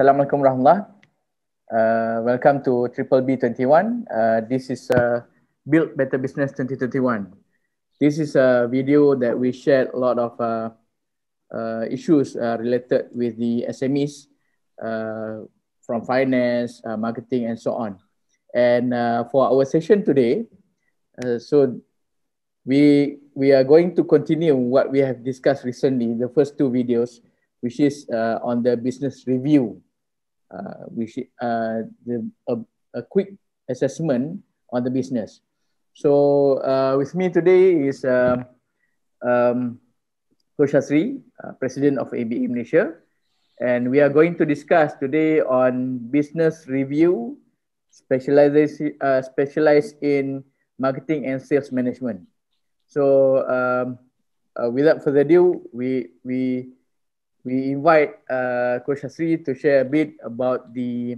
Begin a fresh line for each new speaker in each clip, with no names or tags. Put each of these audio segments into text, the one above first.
Assalamualaikum warahmatullahi. Welcome to Triple B 21. This is Build Better Business 2021. This is a video that we shared a lot of issues related with the SMEs from finance, marketing, and so on. And for our session today, we are going to continue what we have discussed recently, the first two videos, which is on the business review, a quick assessment on the business. So with me today is Coach Hasri, President of ABE Malaysia, and we are going to discuss today on business review, specialized in marketing and sales management. So without further ado, we invite Coach Hasri to share a bit about the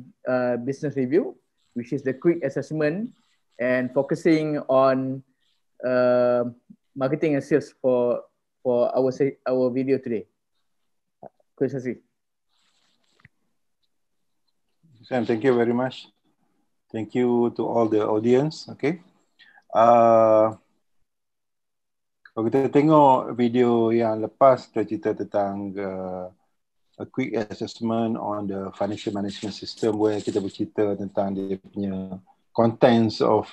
business review, which is the quick assessment and focusing on marketing and sales for our video today. Coach Hasri.
Sam, thank you very much. Thank you to all the audience. Okay. Kalau kita tengok video yang lepas, kita cerita tentang a quick assessment on the financial management system, where kita bercerita tentang dia punya contents of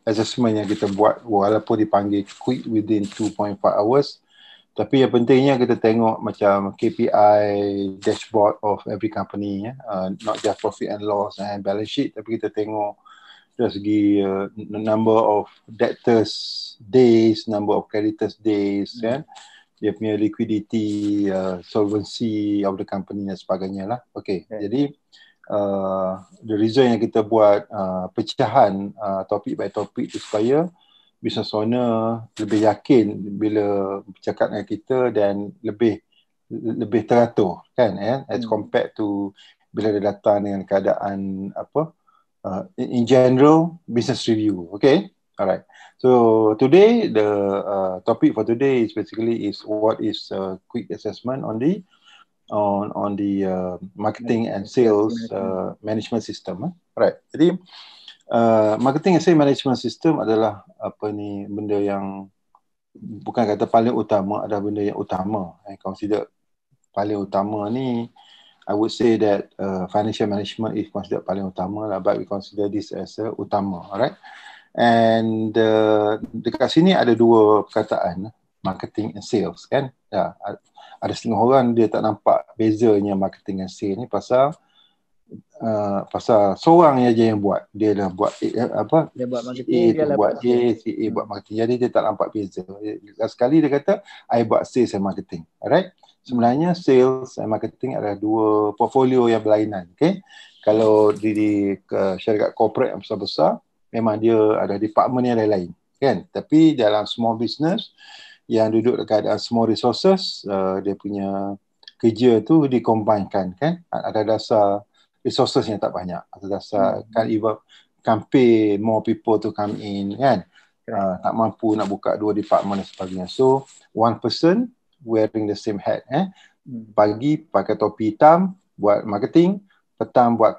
assessment yang kita buat, walaupun dipanggil quick within 2.5 hours. Tapi yang pentingnya kita tengok macam KPI, dashboard of every company, not just profit and loss and balance sheet, tapi kita tengok dari segi number of debtors days, number of creditors days, kan, dia punya liquidity, solvency of the company dan sebagainya lah. Okay, jadi the reason yang kita buat pecahan topik by topik tu supaya business owner lebih yakin bila bercakap dengan kita dan lebih teratur, kan, as compared to bila dia datang dengan keadaan in general business review. Okay, alright. So today the topic for today is basically what is quick assessment on the marketing and sales management system. Right. Jadi marketing and sales management system adalah benda yang bukan kata paling utama, ada benda yang utama. Consider paling utama ni, I would say that financial management is considered paling utama lah, but we consider this as utama, alright. And dekat sini ada dua perkataan, marketing and sales, kan. Ada setengah orang dia tak nampak bezanya marketing and sales ni pasal seorang aja yang buat, dia dah buat
dia buat marketing,
dia buat A, buat marketing, jadi dia tak nampak beza. Sekali dia kata I buat sales and marketing, alright. Sebenarnya sales and marketing adalah dua portfolio yang berlainan. Okay? Kalau di syarikat corporate yang besar-besar, memang dia ada department yang lain-lain, kan? Tapi dalam small business yang duduk dekat keadaan small resources, dia punya kerja tu dikombinekan, kan? Ada dasar resources yang tak banyak, ada dasar can pay more people to come in, kan? Tak mampu nak buka dua department dan sebagainya. So one person wearing the same hat, pagi pakai topi hitam buat marketing, petang buat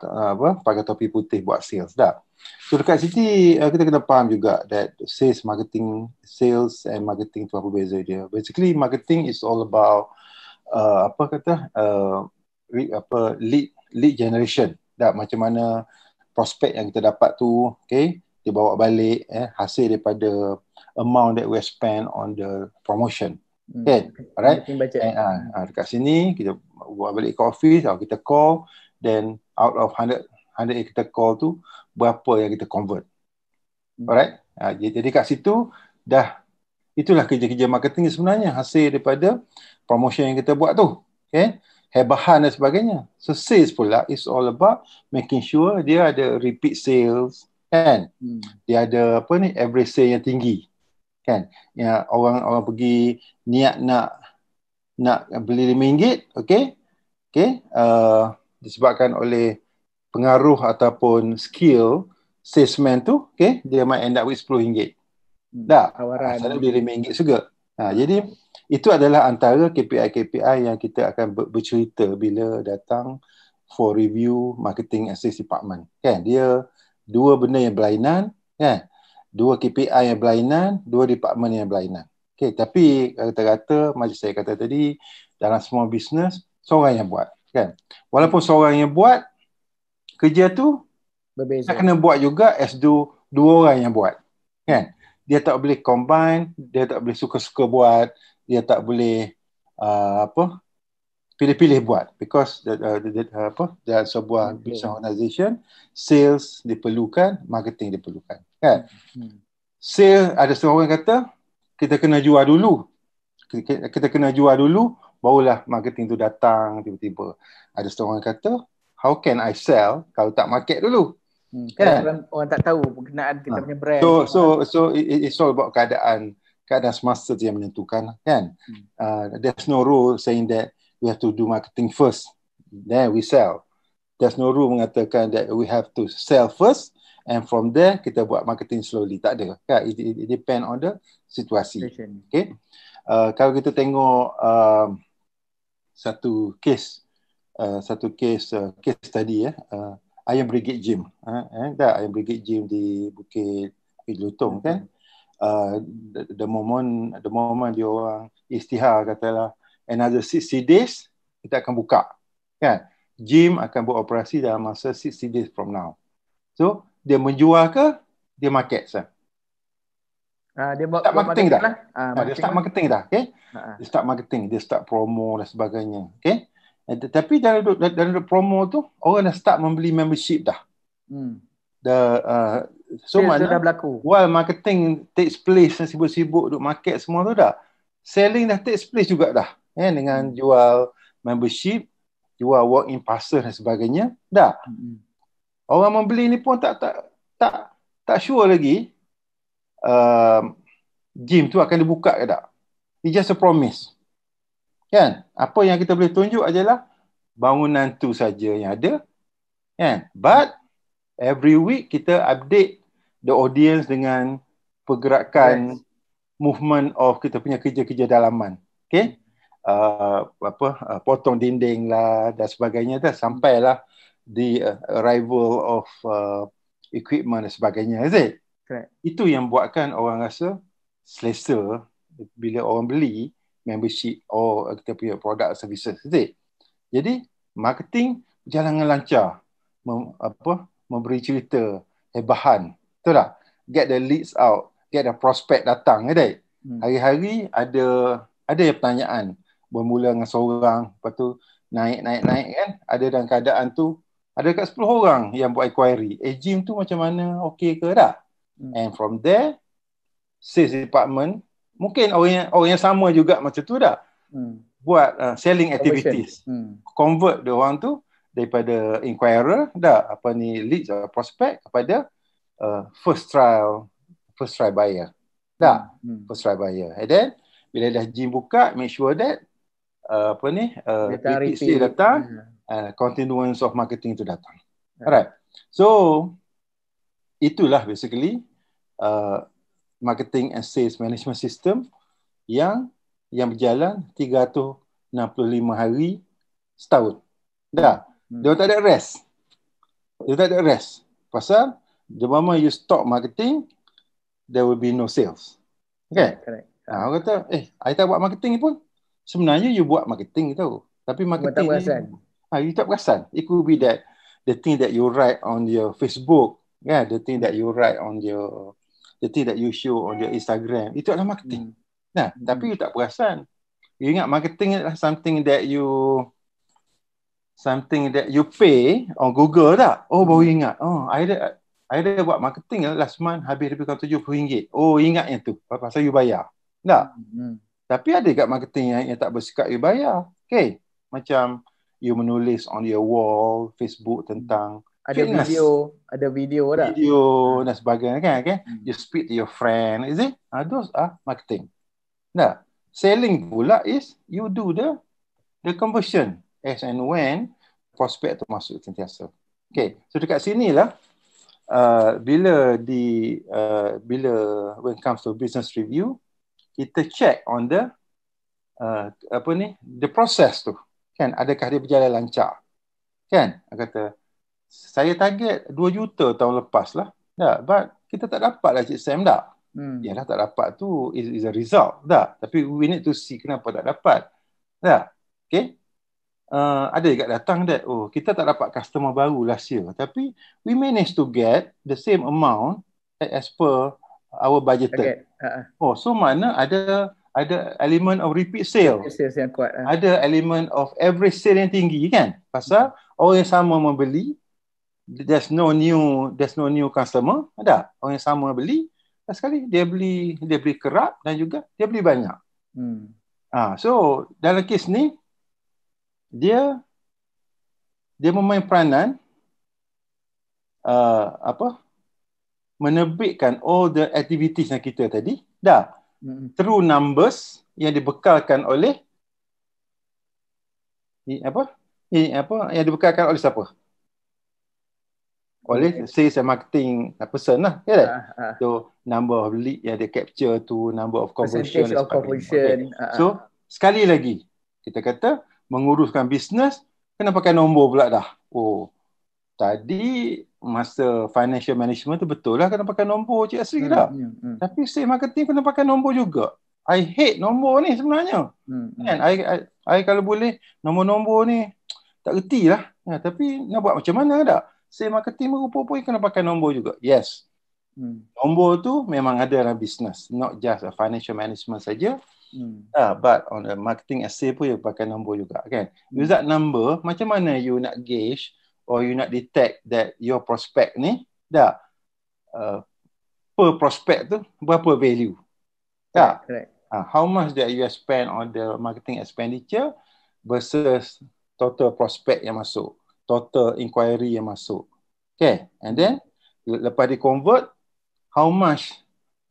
pakai topi putih buat sales dah. So dekat sini kita kena faham juga that sales and marketing tu apa beza dia. Basically marketing is all about lead generation. Dah, macam mana prospek yang kita dapat tu, okay, dia bawa balik hasil daripada amount that we spend on the promotion. Okay, alright. Dekat sini kita buat balik ke office, kita call, then out of 100 yang kita call tu, berapa yang kita convert. Alright. Jadi kat situ dah, itulah kerja-kerja marketing sebenarnya, hasil daripada promotion yang kita buat tu. Okay, hebahan dan sebagainya. So sales pula is all about making sure dia ada repeat sales, kan. Dia ada average sale yang tinggi, kan. Ya, orang pergi niat nak beli RM5, okay, disebabkan oleh pengaruh ataupun skill salesman tu, okay, dia might end up with RM10. Dah, sana beli RM5 juga. Jadi itu adalah antara KPI yang kita akan bercerita bila datang for review marketing and sales department. Kan? Dia dua benda yang berlainan, kan? Dua KPI yang berlainan, dua department yang berlainan. Okay, tapi kata-kata macam saya kata tadi, dalam semua bisnes seorang yang buat, kan? Walaupun seorang yang buat, kerja tu
Berbeza.
nak kena buat juga as dua orang yang buat, kan? Dia tak boleh combine, dia tak boleh suka-suka buat, dia tak boleh pilih-pilih buat, because dalam sebuah business organization, sales diperlukan, marketing diperlukan, kan? Sales, ada seorang kata kita kena jual dulu, kita kena jual dulu, barulah marketing tu datang tiba-tiba. Ada seorang kata, how can I sell kalau tak market dulu?
Kan? Orang tak tahu berkenaan kita punya brand.
So it's all about keadaan semasa yang menentukan, kan? There's no rule saying that we have to do marketing first, then we sell. There's no rule mengatakan that we have to sell first and from there kita buat marketing slowly. Tak ada, kan? It depend on the situasi. Okay? Kalau kita tengok satu case study, Ayam Brigade Gym, Ayam Brigade Gym di Bukit Lutong, kan? The moment dia orang istihar, katalah another 60 days kita akan buka, kan? Gym akan beroperasi dalam masa 60 days from now. So dia menjual ke dia market sah?
Dia
start marketing dah. Dia start
lah.
marketing dah, okay? Dia start marketing, dia start promo dan sebagainya, okay? Tapi dalam promo tu orang dah start membeli membership dah. So mana
dah berlaku.
While marketing takes place, sibuk-sibuk duk market semua tu dah, selling dah takes place juga dah, dengan jual membership, jual walk-in passes dan sebagainya dah. Orang membeli ni pun tak sure lagi gym tu akan dibuka ke tak. It's just a promise, kan? Apa yang kita boleh tunjuk adalah bangunan tu saja yang ada, kan? But every week kita update the audience dengan pergerakan, movement of kita punya kerja-kerja dalaman, okay? Potong dinding lah dan sebagainya dah, sampailah the arrival of equipment dan sebagainya, is it?
Correct.
Itu yang buatkan orang rasa selesa bila orang beli membership or kita punya product services, is it? Jadi marketing berjalan dengan lancar, memberi cerita, hebahan, betul tak? Get the leads out, get the prospect datang, is it? Hari-hari ada yang pertanyaan, bermula dengan seorang, lepas tu naik kan, ada dalam keadaan tu ada dekat 10 orang yang buat inquiry, gym tu macam mana, okey ke tak? And from there, sales department, mungkin orang yang sama juga macam tu dah, buat selling activities, convert dia orang tu daripada inquirer dah, leads or prospect kepada first trial buyer dah, first trial buyer. And then bila dah gym buka, make sure that repeat sale datang, continuance of marketing tu datang. Alright, so itulah basically marketing and sales management system yang berjalan 365 hari setahun dah. Dia tak ada rest. Pasal the moment you stop marketing, there will be no sales. Okay?
Correct.
Orang kata, I tak buat marketing pun. Sebenarnya you buat marketing tau, tapi marketing you tak perasan. It could be that the thing that you write on your Facebook, the thing that you write on the thing that you show on your Instagram, itu adalah marketing. Tapi you tak perasan. You ingat marketing adalah something that you pay on Google tak? Baru ingat. I ada buat marketing last month, habis lebih kurang RM70. Ingat yang tu. Pasal you bayar. Tak? Tapi ada kat marketing yang tak bersikap you bayar. Okay. Macam you menulis on your wall, Facebook tentang fitness.
Ada video tak?
Video dan sebagainya, kan? Okay? You speak to your friend, is it? Those are marketing. Nah, selling pula is you do the conversion as and when prospect tu masuk sentiasa. Okay, so dekat sinilah bila when it comes to business review, kita check on the the process tu, kan? Adakah dia berjalan lancar? Kan? Dia kata, saya target 2 juta tahun lepas lah. But kita tak dapat lah Cik Sam dah. Yalah tak dapat tu is a result dah. Tapi we need to see kenapa tak dapat. Okay? Ada juga datang that, kita tak dapat customer baru last year. Tapi we managed to get the same amount as per our budgeted. So mana ada element of repeat sale.
Sales yang kuat.
Ada element of average sale yang tinggi kan. Pasal orang yang sama membeli, there's no new customer. Ada orang yang sama beli, sekali dia beli kerap dan juga dia beli banyak. So dalam kes ni dia memain peranan menerbitkan all the activities yang kita tadi through numbers yang dibekalkan oleh yang dibekalkan oleh siapa? Oleh sales and marketing person lah. So number of lead yang dia capture tu, number of conversion. So sekali lagi kita kata menguruskan bisnes kena pakai nombor pula dah. Tadi masa financial management tu betul lah kena pakai nombor Cik Asri dah. Tapi sales marketing kena pakai nombor juga. I hate nombor ni sebenarnya. Kan? I kalau boleh nombor-nombor ni tak reti lah. Tapi nak buat macam mana dah? Sales marketing rupa-rupanya kena pakai nombor juga. Yes. Nombor tu memang ada dalam bisnes. Not just a financial management saja. But on the marketing essay pun you pakai nombor juga kan. Use that number, macam mana you nak gauge or you nak detect that your prospect ni per prospect tu berapa value.
Correct.
How much that you spend on the marketing expenditure versus total prospect yang masuk, total inquiry yang masuk. Okay, and then lepas di convert, how much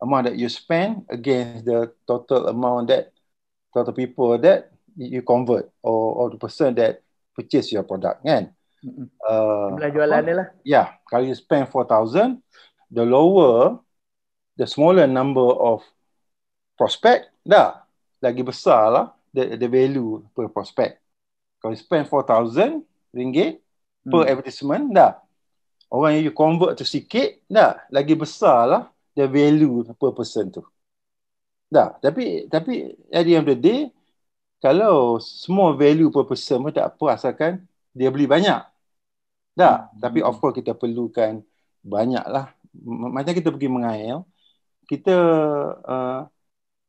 amount that you spend against the total amount that total people that you convert or the person that purchase your product kan.
Jumlah jualan dia lah.
Yeah, kalau you spend 4,000, the smaller number of prospect, lagi besar lah the value per prospect. Kalau you spend 4,000 ringgit per advertisement, orang yang you convert tu sikit, lagi besar lah the value per person tu. Tapi at the end of the day, kalau semua value per person pun tak apa asalkan dia beli banyak. Tapi of course kita perlukan banyak lah. Macam kita pergi mengail, kita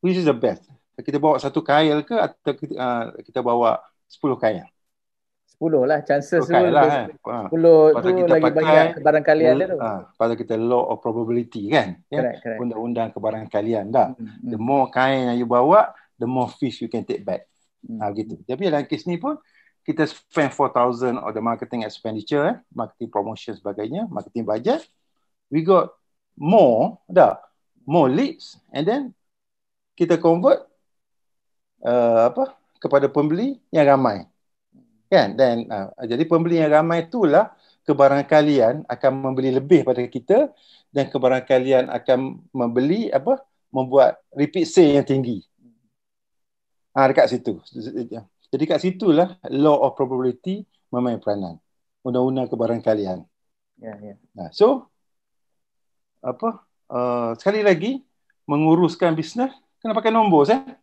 which is the best? Kita bawa satu kail ke atau kita bawa 10 kail?
10 lah, chances
10 lah,
10 tu lagi banyak kebarangkalian dia tu.
Pada kita law of probability kan.
Correct.
Undang-undang kebarangkalian The more kail yang you bawa, the more fish you can take back. Gitu. Tapi dalam kes ni pun kita spend 4,000 on the marketing expenditure, marketing promotion sebagainya, marketing budget. We got more leads, and then kita convert kepada pembeli yang ramai. Kan? Dan jadi pembeli yang ramai itulah kebarangkalian akan membeli lebih pada kita dan kebarangkalian akan membeli membuat repeat sale yang tinggi. Dekat situ. Jadi kat situlah law of probability memain peranan. Undang-undang kebarangkalian. So sekali lagi menguruskan bisnes kena pakai nombor saya.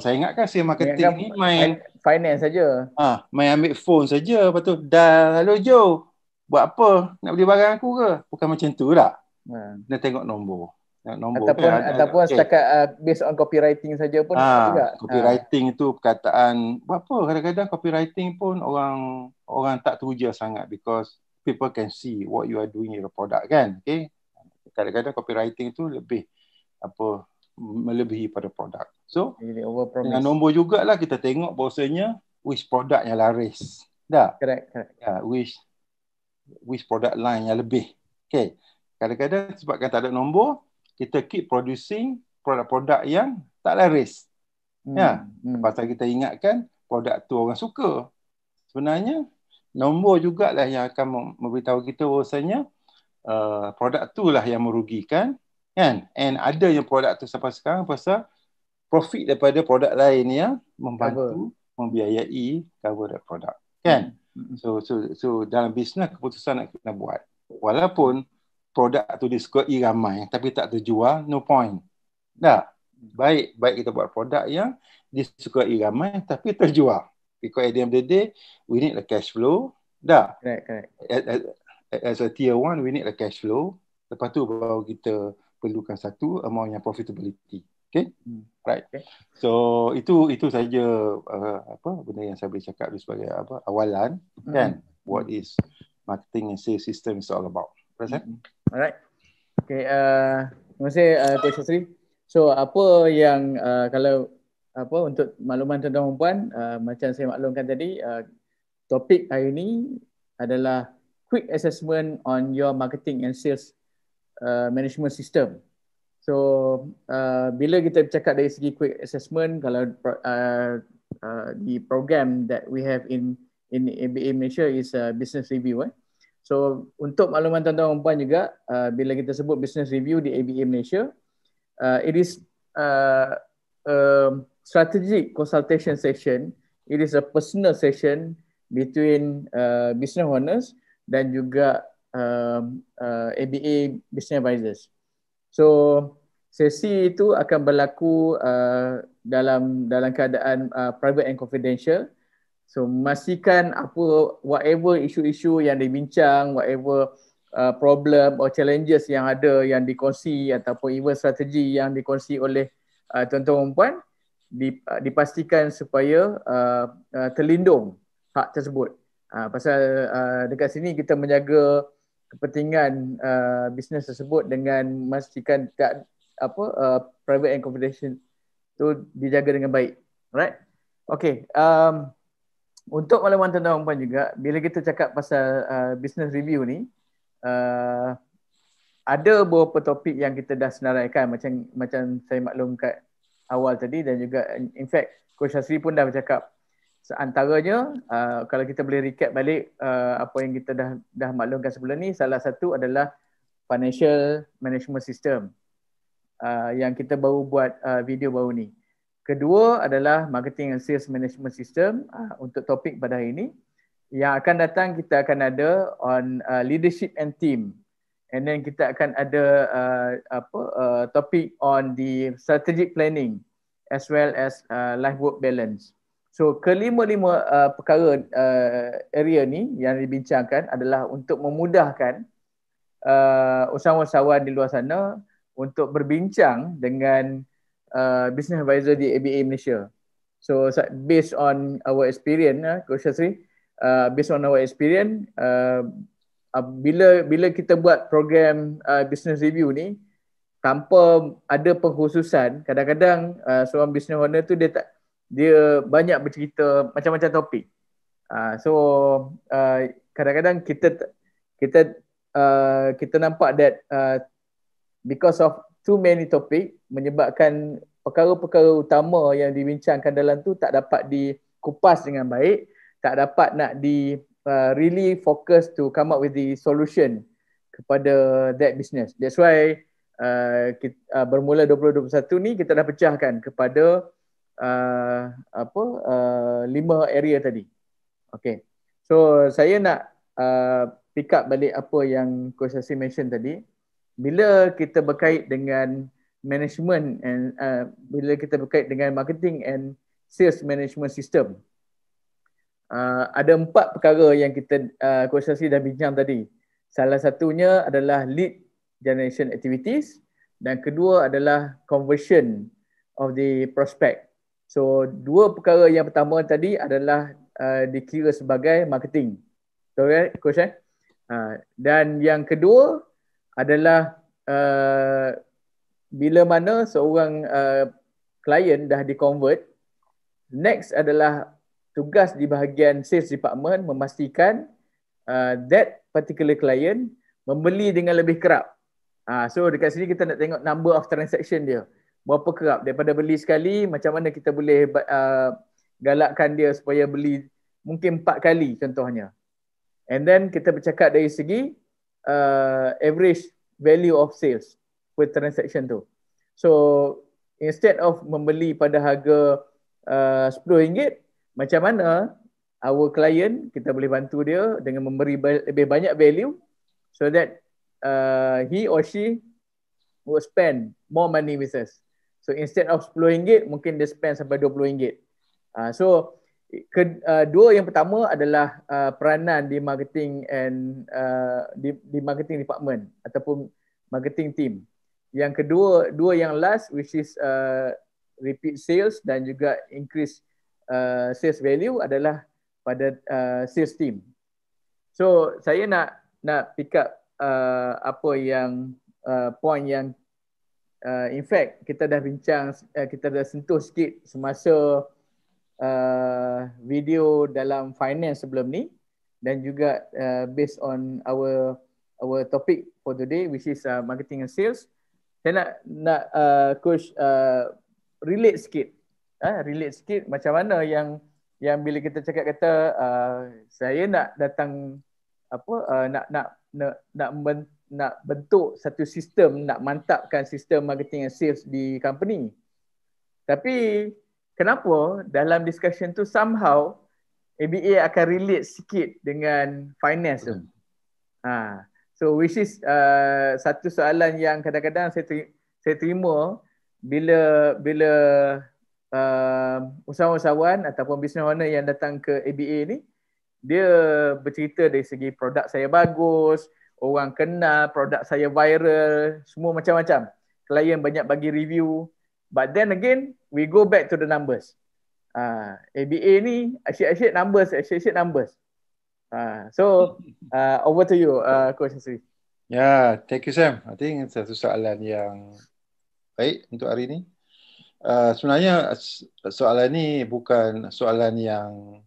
Saya ingatkan saya marketing ni main
finance saja.
Main ambil phone saja, lepas tu hello Joe, buat apa? Nak beli barang aku ke? Bukan macam tu tak. Kena tengok nombor.
Ataupun setakat based on copywriting saja pun juga.
Copywriting itu perkataan apa, kadang-kadang copywriting pun orang tak teruja sangat because people can see what you are doing in your product kan. Okay, kadang-kadang copywriting itu lebih melebihi pada produk. So dengan nombor jugalah kita tengok bahawasanya which product yang laris.
Correct.
Which product line yang lebih. Okay, kadang-kadang sebabkan tak ada nombor, kita keep producing produk-produk yang tak laris. Pasal kita ingatkan produk tu orang suka. Sebenarnya nombor jugalah yang akan memberitahu kita bahawasanya produk tu lah yang merugikan kan. And ada yang produk tu sampai sekarang pasal profit daripada produk lain yang membantu membiayai cover that product kan. So dalam bisnes keputusan nak kena buat. Walaupun produk tu disukai ramai tapi tak terjual, no point. Dah. Baik kita buat produk yang disukai ramai tapi terjual. Because at the end of the day, we need a cash flow. Dah.
Correct.
As a tier 1, we need a cash flow. Lepas tu baru kita perlukan satu amount yang profitability. Okay? Right. Okay. So itu saja benda yang saya boleh cakap sebagai awalan kan what is marketing and sales system is all about.
Alright. Okay, terima kasih Coach Sastri. So apa yang kalau untuk makluman tuan-tuan dan puan, macam saya maklumkan tadi, topik hari ini adalah quick assessment on your marketing and sales management system. So bila kita bercakap dari segi quick assessment, kalau the program that we have in ABA Malaysia is business review. So untuk makluman tuan-tuan dan puan juga, bila kita sebut business review di ABA Malaysia, it is strategic consultation session. It is a personal session between business owners dan juga ABA business advisors. So sesi itu akan berlaku dalam keadaan private and confidential. So memastikan whatever isu-isu yang dibincang, whatever problem or challenges yang ada yang dikongsi ataupun even strategi yang dikongsi oleh tuan-tuan dan puan dipastikan supaya terlindung hak tersebut. Pasal dekat sini kita menjaga kepentingan bisnes tersebut dengan memastikan private and confidential tu dijaga dengan baik. Alright. Okay. Untuk makluman tuan-tuan dan puan juga, bila kita cakap pasal business review ni, ada beberapa topik yang kita dah senaraikan macam saya maklum kat awal tadi, dan juga in fact Coach Sastri pun dah bercakap. Seantaranya kalau kita boleh recap balik apa yang kita dah maklumkan sebelum ni, salah satu adalah financial management system yang kita baru buat video baru ni. Kedua adalah marketing and sales management system untuk topik pada hari ini. Yang akan datang kita akan ada on leadership and team. And then kita akan ada topik on the strategic planning as well as life work balance. So kelima-lima perkara area ni yang dibincangkan adalah untuk memudahkan usahawan-usahawan di luar sana untuk berbincang dengan business advisor di ABA Malaysia. So based on our experience, Coach Sastri, based on our experience, bila kita buat program business review ni tanpa ada pengkhususan, kadang-kadang seorang business owner tu dia banyak bercerita macam-macam topik. So kadang-kadang kita nampak that because of too many topic menyebabkan perkara-perkara utama yang dibincangkan dalam tu tak dapat dikupas dengan baik, tak dapat nak really focus to come up with the solution kepada that business. That's why bermula 2021 ni kita dah pecahkan kepada 5 area tadi. Okay. So saya nak pick up balik apa yang Coach Sastri mention tadi. Bila kita berkait dengan management and bila kita berkait dengan marketing and sales management system, ada 4 perkara yang kita Coach Sastri dah bincang tadi. Salah satunya adalah lead generation activities dan kedua adalah conversion of the prospect. So 2 perkara yang pertama tadi adalah dikira sebagai marketing. Betul kan Coach? Dan yang kedua adalah bila mana seorang klien dah di-convert, next adalah tugas di bahagian sales department memastikan that particular client membeli dengan lebih kerap. So dekat sini kita nak tengok number of transaction dia. Berapa kerap daripada beli sekali, macam mana kita boleh galakkan dia supaya beli mungkin 4 kali contohnya. And then kita bercakap dari segi average value of sales per transaction tu. So instead of membeli pada harga RM10, macam mana our client, kita boleh bantu dia dengan memberi lebih banyak value so that he or she will spend more money with us. So instead of RM10, mungkin dia spend sampai RM20. So dua yang pertama adalah peranan di marketing and di marketing department ataupun marketing team. Yang kedua, dua yang last which is repeat sales dan juga increase sales value adalah pada sales team. So saya nak pick up apa yang point yang in fact kita dah bincang, kita dah sentuh sikit semasa video dalam finance sebelum ni, dan juga based on our topic for today which is marketing and sales. Saya nak coach relate sikit macam mana yang bila kita cakap kata saya nak datang nak bentuk satu sistem, nak mantapkan sistem marketing and sales di company. Tapi kenapa dalam discussion tu somehow ABA akan relate sikit dengan finance tu? So which is satu soalan yang kadang-kadang saya terima bila usahawan-usahawan ataupun business owner yang datang ke ABA ni, dia bercerita dari segi produk saya bagus, orang kenal, produk saya viral, semua macam-macam. Klien banyak bagi review. But then again, we go back to the numbers. ABA ni asyik-asyik numbers. So over to you, Coach Hasri.
Ya, thank you Sam. I think satu soalan yang baik untuk hari ini. Sebenarnya soalan ni bukan soalan yang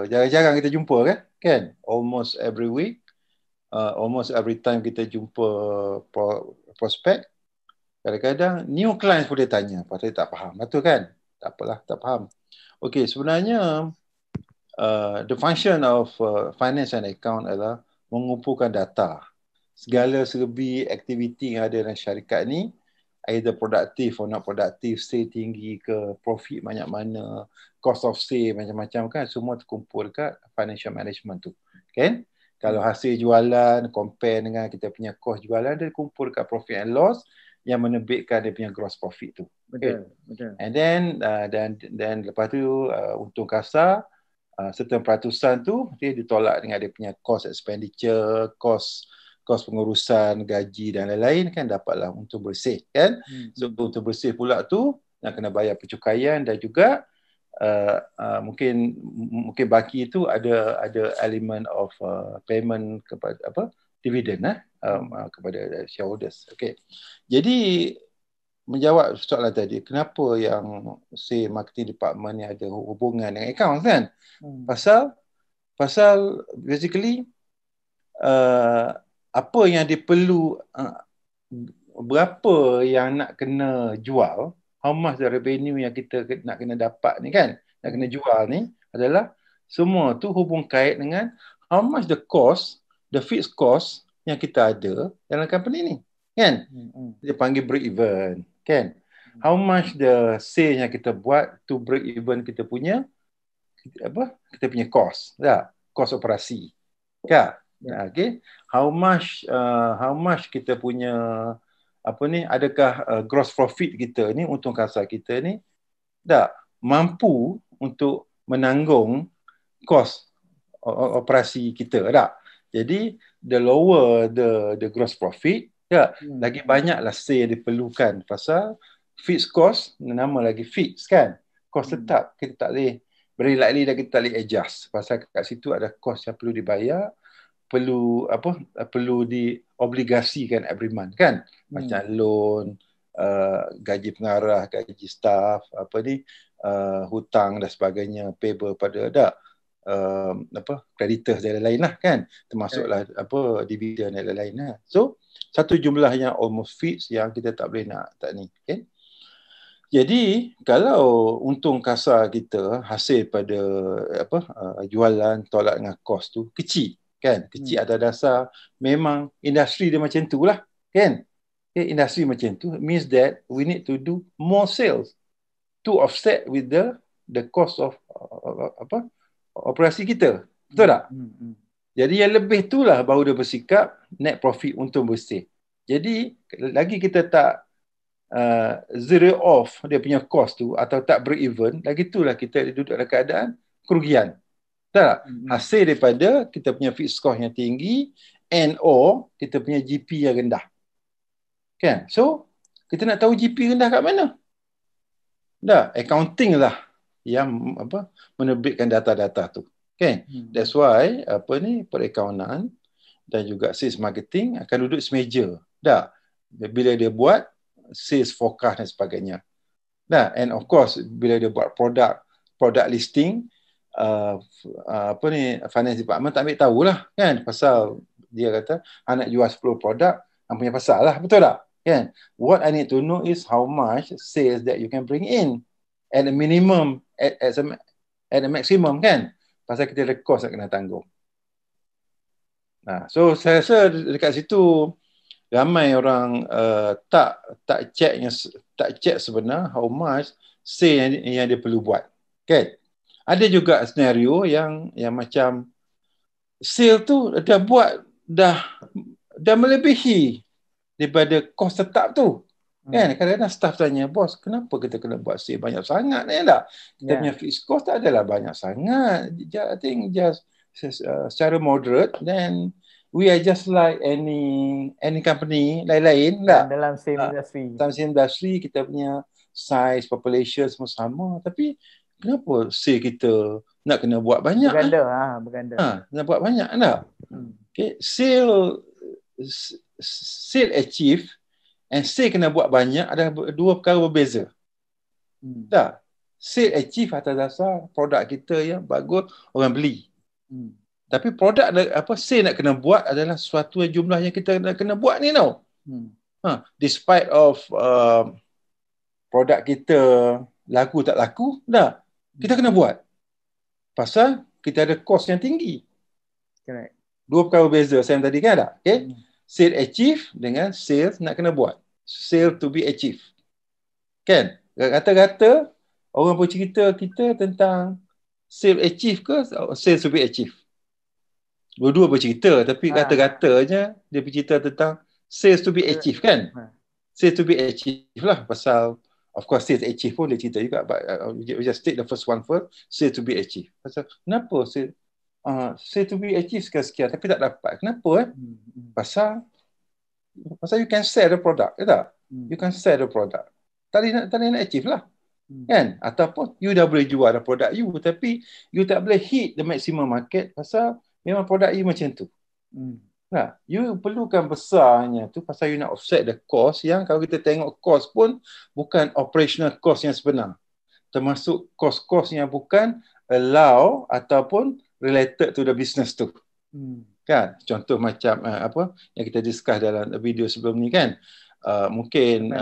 jarang-jarang kita jumpa kan? Almost every week, almost every time kita jumpa prospek, kadang-kadang new clients boleh tanya, pasal tak faham. Betul kan? Tak apalah, tak faham. Okay, sebenarnya the function of finance and account adalah mengumpulkan data. Segala serbi aktiviti yang ada dalam syarikat ni, either produktif or not produktif, sale tinggi ke, profit banyak mana, cost of sale macam-macam kan, semua terkumpul kat financial management tu. Kan? Kalau hasil jualan compare dengan kita punya cost jualan, dia kumpul kat profit and loss yang menerbitkan dia punya gross profit tu.
Betul,
okay?
Betul.
And then lepas tu untung kasar, certain peratusan tu dia ditolak dengan dia punya cost expenditure, cost pengurusan, gaji dan lain-lain kan, dapatlah untung bersih kan. So untung bersih pula tu nak kena bayar pencukaian dan juga mungkin baki tu ada elemen of payment kepada dividend kepada shareholders. Okay. Jadi menjawab soalan tadi, kenapa yang say marketing department ni ada hubungan dengan account kan? Pasal basically apa yang dia perlu, berapa yang nak kena jual, how much the revenue yang kita nak kena dapat ni kan, nak kena jual ni adalah semua tu hubung kait dengan how much the cost, the fixed cost yang kita ada dalam company ni kan. Dia panggil break even kan. How much the sale yang kita buat to break even kita punya cost, cost operasi kan. Okay, how much kita punya adakah gross profit kita ni, untung kasar kita ni mampu untuk menanggung cost operasi kita tak. Jadi the lower the gross profit lagi banyaklah sale diperlukan, pasal fixed cost nama lagi fixed kan, cost tetap kita tak boleh very likely dah kita tak boleh adjust, pasal kat situ ada cost yang perlu dibayar, perlu diobligasikan every month kan, macam loan, gaji pengarah, gaji staff, hutang dan sebagainya, payable pada creditors dan lain-lain lah kan, termasuklah dividen dan lain-lain lah. So satu jumlah yang almost fixed yang kita tak boleh nak ni kan. Jadi kalau untung kasar kita hasil pada jualan tolak dengan cost tu kecil kan, kecil atas dasar memang industri dia macam tu lah kan. Industri macam tu means that we need to do more sales to offset with the the cost of operasi kita. Betul tak? Jadi yang lebih itulah baru dia bersikap net profit untung bersih. Jadi lagi kita tak zero off dia punya cost tu atau tak break even, lagi itulah kita duduk dalam keadaan kerugian. Betul tak? Hasil daripada kita punya fixed cost yang tinggi and or kita punya GP yang rendah. Kan? So, kita nak tahu GP rendah kat mana? Dah, accounting lah yang menerbitkan data-data tu. Okay? That's why perakaunan dan juga sales marketing akan duduk semeja. Dah, bila dia buat sales forecast dan sebagainya. Dah, and of course bila dia buat product listing, finance department tak ambil tahulah kan, pasal dia kata anak jual 10 produk, yang punya pasal lah, betul tak? Kan? What I need to know is how much sales that you can bring in at a minimum, at a maximum kan? Pasal kita ada cost nak kena tanggung. Nah, so saya rasa dekat situ ramai orang tak check sebenar how much sale yang dia perlu buat. Kan? Ada juga senario yang macam sale tu dah melebihi daripada kos tetap tu. Kan? Kadang-kadang staff tanya, bos, kenapa kita kena buat sale banyak sangat ni tak? Kita punya fixed cost tak adalah banyak sangat. I think just secara moderate, then we are just like any company lain-lain tak?
Dalam same industry.
Dalam same industry, kita punya size, population semua sama. Tapi kenapa sale kita nak kena buat banyak?
Berganda.
Nak buat banyak tak? Okay. Sale achieve and sale kena buat banyak adalah dua perkara berbeza. Tak? Sale achieve atas dasar produk kita yang bagus, orang beli. Tapi produk sale nak kena buat adalah sesuatu jumlah yang kita nak kena buat ni tau. Despite of produk kita laku tak laku, dah kita kena buat. Pasal kita ada cost yang tinggi.
Correct.
Dua perkara berbeza saya tadi kan tak? Okay? Sale achieve dengan sales nak kena buat. Sale to be achieved. Kan? Kata-kata orang pun cerita kita tentang sale achieve ke sales to be achieved. Dua-dua bercerita, tapi kata-katanya dia bercerita tentang sales to be achieved kan? Sales to be achieved lah, pasal of course sales achieve pun dia cerita juga, but we just take the first one first, sales to be achieved. Pasal kenapa sales to be achieved sekian-sekian tapi tak dapat? Kenapa? Pasal you can sell the product, tak? You can sell the product. Tak boleh nak achieve lah. Kan? Ataupun you dah boleh jual the product you, tapi you tak boleh hit the maximum market pasal memang produk you macam tu. Nah, you perlukan besarnya tu pasal you nak offset the cost yang kalau kita tengok cost pun bukan operational cost yang sebenar. Termasuk cost-cost yang bukan allow ataupun related to the business tu. Kan? Contoh macam yang kita discuss dalam video sebelum ni kan. Mungkin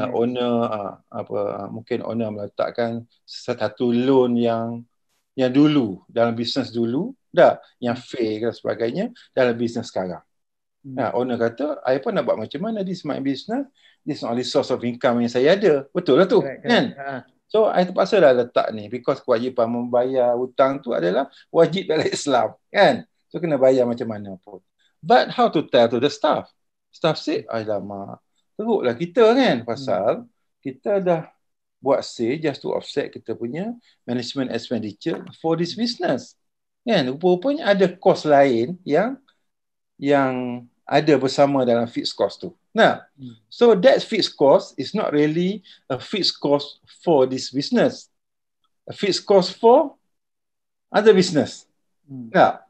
mungkin owner meletakkan satu loan yang dulu dalam bisnes dulu yang fail dan sebagainya dalam bisnes sekarang. Owner kata, I pun nak buat macam mana, this is my business, this is only source of income yang saya ada. Betul lah tu. Kan? So I terpaksa lah letak ni because kewajipan membayar hutang tu adalah wajib dalam Islam. Kan? So kena bayar macam mana pun. But how to tell to the staff? Staff say, alamak, teruklah kita kan, pasal kita dah buat sale just to offset kita punya management expenditure for this business. Kan? Rupanya ada cost lain yang ada bersama dalam fixed cost tu. Nah, so that fixed cost is not really a fixed cost for this business. A fixed cost for other business. Nah,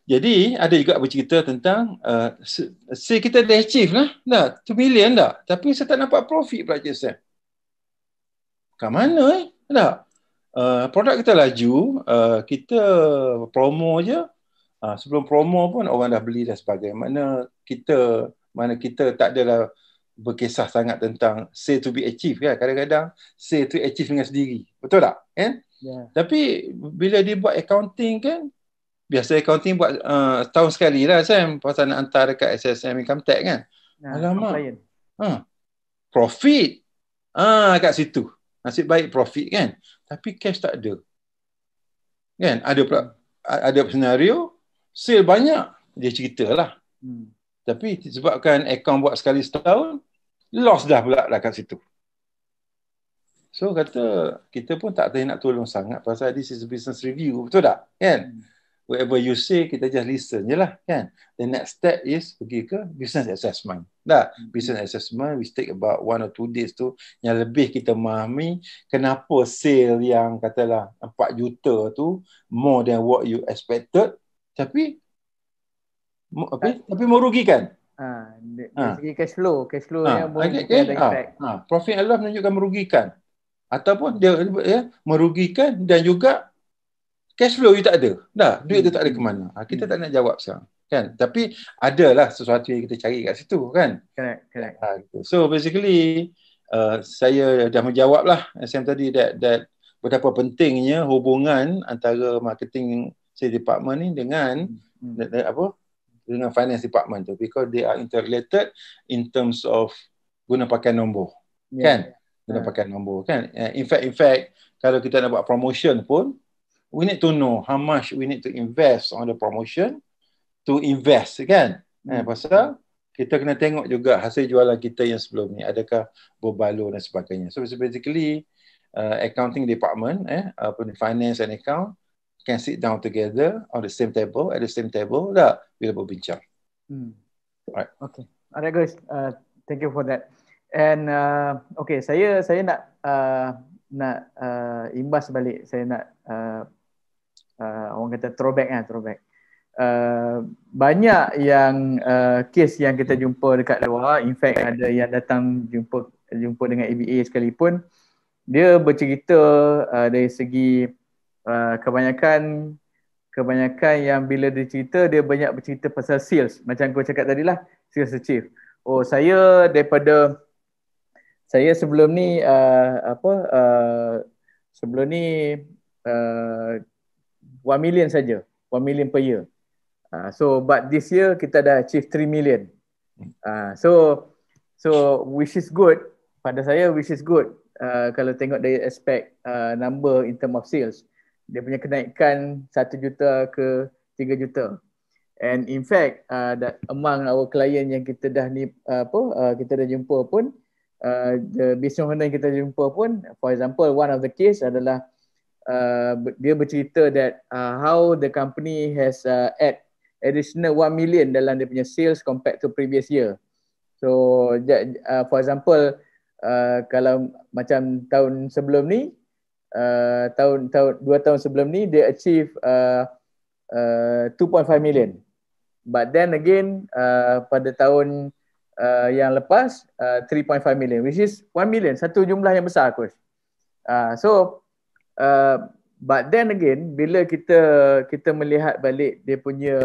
jadi ada juga bercerita tentang sale kita dah achieve lah. 2 million dah. Tapi saya tak nampak profit pula Cik Sam. Kat mana produk kita laju, kita promo je. Sebelum promo pun orang dah beli dan sebagainya. Mana kita tak adalah berkisah sangat tentang sale to be achieved kan. Kadang-kadang sale to achieve dengan sendiri. Betul tak? Kan? Tapi bila dia buat accounting kan, biasa accounting buat tahun sekali lah Sam, pasal nak hantar dekat SSM Income Tax kan. Alamak. Profit. Kat situ. Nasib baik profit kan. tapi cash tak ada. Kan? Ada senario, sale banyak, dia ceritalah. Tapi sebabkan akaun buat sekali setahun, loss dah pula kat situ. So kata kita pun tak tahu nak tolong sangat pasal this is business review, betul tak? Kan? Whatever you say, kita just listen je lah, kan? The next step is pergi ke business assessment. Business assessment, we take about 1 or 2 days tu, yang lebih kita memahami kenapa sale yang katalah 4 juta tu more than what you expected, tapi merugikan.
Dari segi cash flow yang mungkin ada impact.
Profit and loss menunjukkan merugikan. Ataupun dia merugikan dan juga cash flow you tak ada. Duit tu tak ada ke mana. Kita tak nak jawab sekarang. Kan? Tapi adalah sesuatu yang kita cari kat situ. Kan?
Correct.
So basically, saya dah menjawab lah SM tadi that betapa pentingnya hubungan antara marketing sales department ni dengan dengan finance department tu. Because they are interrelated in terms of guna pakai nombor. Kan? Guna pakai nombor. Kan? In fact, kalau kita nak buat promotion pun, we need to know how much we need to invest on the promotion to invest, kan? Pasal kita kena tengok juga hasil jualan kita yang sebelum ni, adakah berbaloi dan sebagainya. So basically, accounting department, finance and account can sit down together on the same table, at the same table, bila berbincang.
Right. Okay. Alright guys, thank you for that. And okay, saya nak imbas balik, saya nak orang kata throwback. Banyak yang kes yang kita jumpa dekat luar, in fact ada yang datang jumpa dengan ABA sekalipun, dia bercerita dari segi kebanyakan yang bila dia cerita, dia banyak bercerita pasal sales. Macam kau cakap tadilah, sales achieve. Saya sebelum ni sebelum ni 1 million saja, 1 million per year. But this year kita dah achieve 3 million. So which is good. Pada saya which is good. Kalau tengok dari aspek number in term of sales, dia punya kenaikan 1 juta ke 3 juta. And in fact, that among our client yang kita dah kita dah jumpa pun, the business owner yang kita jumpa pun, for example, one of the case adalah dia bercerita that how the company has add additional 1 million dalam dia punya sales compared to previous year. So for example, kalau macam tahun sebelum ni, 2 tahun sebelum ni dia achieve 2.5 million. But then again, pada tahun yang lepas 3.5 million, which is 1 million, satu jumlah yang besar, coach. But then again, bila kita melihat balik dia punya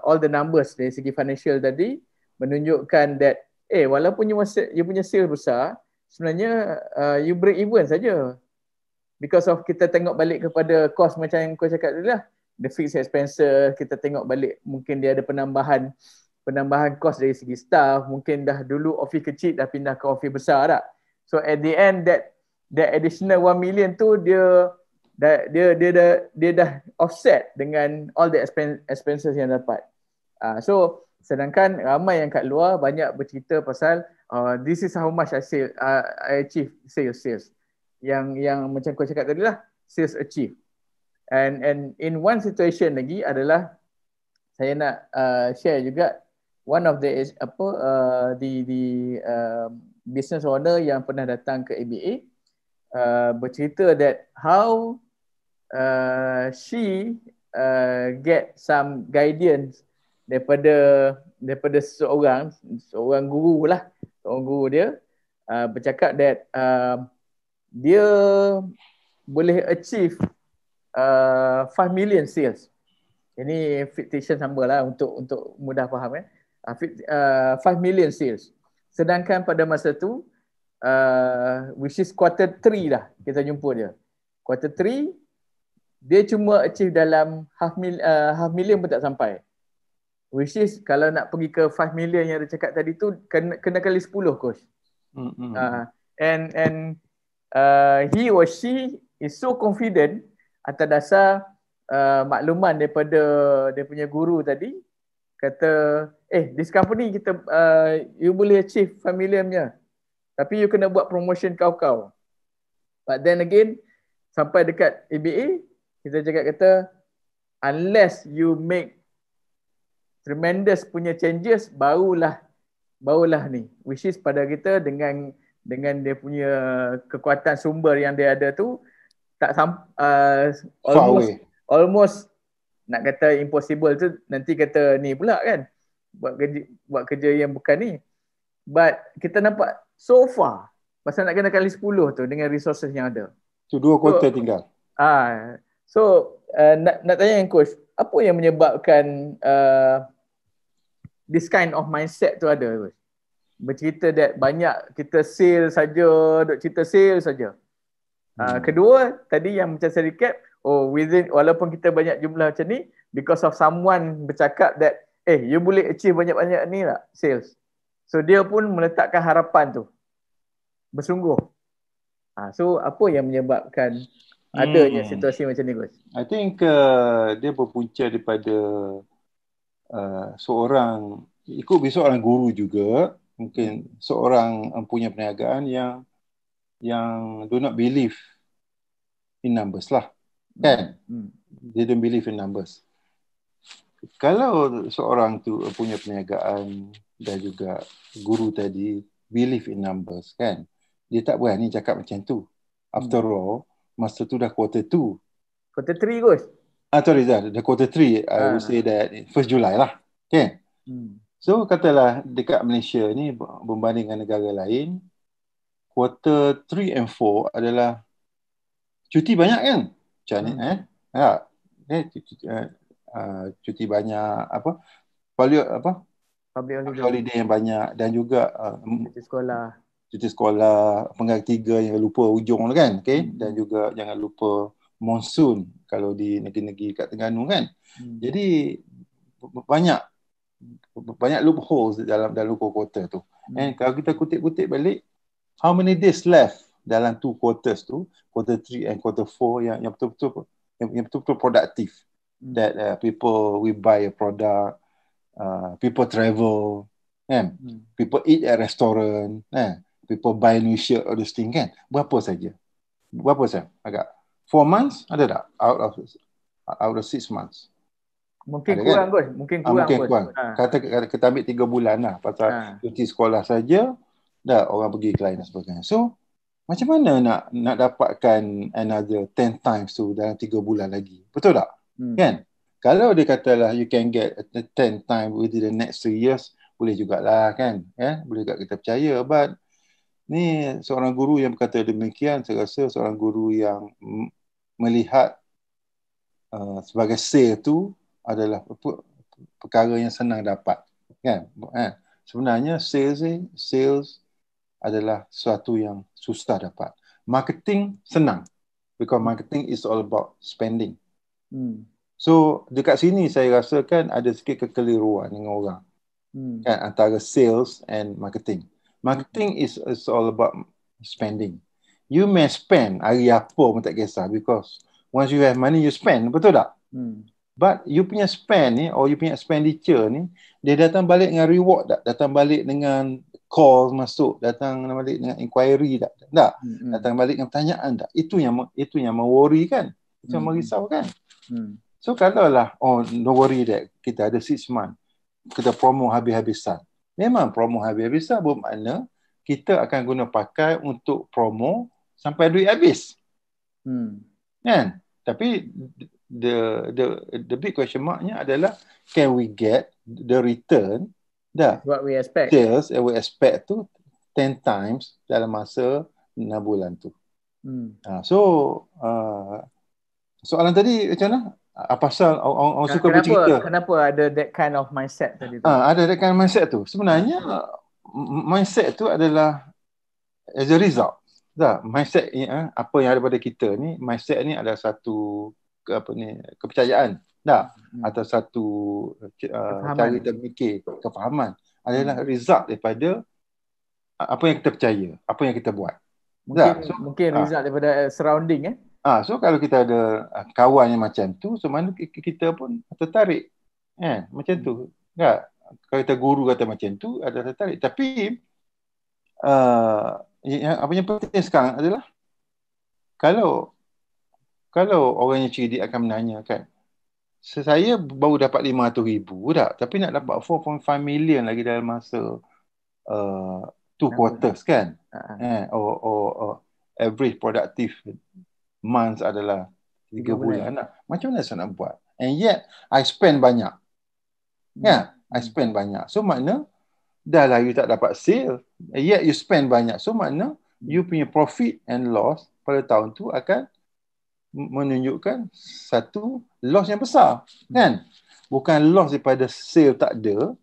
all the numbers dari segi financial tadi, menunjukkan that walaupun you punya sales besar, sebenarnya you break even saja. Because of kita tengok balik kepada cost macam yang kau cakap tadi lah, the fixed expenses, kita tengok balik mungkin dia ada penambahan cost dari segi staff, mungkin dah dulu office kecil dah pindah ke office besar tak. So at the end that additional 1 million tu dia dah offset dengan all the expenses yang dapat. So sedangkan ramai yang kat luar banyak bercerita pasal this is how much I achieve sales. Yang macam kau cakap tadi lah, sales achieve. And in one situation lagi adalah saya nak share juga one of the business owner yang pernah datang ke ABA bercerita that how she get some guidance daripada seorang guru lah, seorang guru dia bercakap that dia boleh achieve 5 million sales. Ini fictitious number lah untuk mudah faham 5 million sales. Sedangkan pada masa tu which is quarter 3 dah kita jumpa dia. Quarter 3 dia cuma achieve dalam half million pun tak sampai. Which is kalau nak pergi ke 5 million yang dia cakap tadi tu kena kali 10, coach. And he or she is so confident atas dasar makluman daripada dia punya guru tadi, kata this company kita you boleh achieve familiarnya, tapi you kena buat promotion kau. But then again, sampai dekat ABA, kita cakap kata unless you make tremendous punya changes, barulah ni, which is pada kita dengan dia punya kekuatan sumber yang dia ada tu, tak almost nak kata impossible tu, nanti kata ni pula kan, buat kerja yang bukan ni. But kita nampak so far, pasal nak kena kali 10 tu dengan resources yang ada.
Tu 2 quarter tinggal.
Nak tanya yang coach, apa yang menyebabkan this kind of mindset tu ada, coach? Bercerita that banyak kita sale saja, duk cerita sale saja. Kedua, tadi yang macam saya recap, walaupun kita banyak jumlah macam ni, because of someone bercakap that you boleh achieve banyak-banyak ni tak sales. So dia pun meletakkan harapan tu bersungguh. So apa yang menyebabkan adanya situasi macam ni, coach?
I think dia berpunca daripada seorang guru juga, mungkin seorang punya perniagaan yang do not believe in numbers lah, kan? They don't believe in numbers. Kalau seorang tu punya perniagaan dan juga guru tadi believe in numbers, kan, dia tak berani cakap macam tu. After all, masa tu dah quarter 2.
Quarter 3, coach?
Sorry, dah quarter 3. I would say that 1st July lah, kan? So katalah dekat Malaysia ni berbanding dengan negara lain, quarter 3 and 4 adalah cuti banyak kan? Macam ni cuti banyak, public holiday yang banyak, dan juga cuti sekolah, penggal 3 jangan lupa hujung kan, okay? Dan juga jangan lupa monsun kalau di negeri-negeri kat Terengganu kan. Jadi banyak loopholes dalam quarter tu. And kalau kita kutip-kutip balik, how many days left dalam 2 quarters tu, quarter 3 and quarter 4 yang betul-betul produktif, that people will buy a product, people travel, kan? People eat at restaurant, people buy new shirt, all those things, kan? Berapa saja? Agak 4 months ada tak out of 6 months?
Mungkin kurang, kan? Mungkin kurang.
Kata kita ambil 3 bulan lah, pasal cuti sekolah saja dah orang pergi ke lain dan sebagainya. So macam mana nak dapatkan another 10 times tu dalam 3 bulan lagi? Betul tak? Kan? Kalau dia katalah you can get 10 times within the next 3 years, boleh jugalah, kan? Boleh juga kita percaya. But ni seorang guru yang berkata demikian, saya rasa seorang guru yang melihat sebagai sale tu adalah perkara yang senang dapat, kan? Sebenarnya sales adalah sesuatu yang susah dapat. Marketing senang, because marketing is all about spending. So dekat sini saya rasa kan ada sikit kekeliruan dengan orang, kan, antara sales and marketing. Marketing is all about spending. You may spend hari apa pun tak kisah, because once you have money you spend, betul tak? But you punya spend ni, or you punya expenditure ni, dia datang balik dengan reward tak? Datang balik dengan call masuk, datang balik dengan inquiry tak? Datang balik dengan pertanyaan tak? Itu yang worry kan? Itu yang merisau kan? So kalau lah, don't worry that kita ada 6 months, kita promo habis-habisan. Memang promo habis-habisan bermakna kita akan guna pakai untuk promo sampai duit habis. Kan? Tapi the big question marknya adalah, can we get the return
what we expect,
sales and we expect tu 10 times dalam masa 6 bulan tu. So soalan tadi macam mana? Pasal orang suka bercerita,
kenapa ada that kind of mindset tadi tu?
Ada that kind of mindset tu. Sebenarnya mindset tu adalah as a result. Mindset apa yang ada pada kita ni, mindset ni adalah satu kepercayaan atau satu cara kita fikir, kefahaman, adalah result daripada apa yang kita percaya, apa yang kita buat.
Mungkin
So,
mungkin result daripada surrounding
so kalau kita ada kawan yang macam tu, so mana kita pun tertarik. Macam tu. Tak? Kalau kita guru kata macam tu, ada tertarik. Tapi apa yang penting sekarang adalah kalau orang yang cerdik akan menanya kan, saya baru dapat 500,000 tak, tapi nak dapat 4.5 million lagi dalam masa 2 quarters kan. Or average productive months adalah 3 bulan. Macam mana saya nak buat? And yet I spend banyak. I spend banyak. So makna dah lah you tak dapat sale, and yet you spend banyak. So makna you punya profit and loss pada tahun tu akan menunjukkan satu loss yang besar, kan? Bukan loss daripada sale tak ada,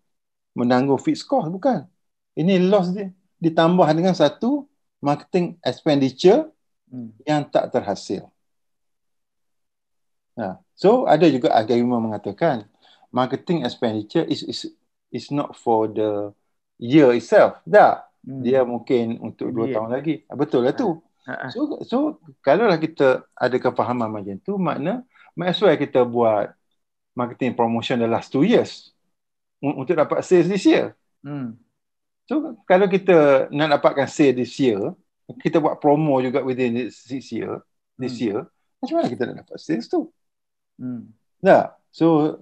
menanggung fixed cost, bukan. Ini loss dia ditambah dengan satu marketing expenditure yang tak terhasil. So ada juga argument mengatakan marketing expenditure is not for the year itself. Tak. Dia mungkin untuk 2 tahun lagi. Betul lah tu. So kalaulah kita ada kefahaman macam tu, makna might as well kita buat marketing promotion the last 2 years untuk dapat sales this year. So kalau kita nak dapatkan sales this year, kita buat promo juga within this year, macam mana kita nak dapat sales tu? Tak. So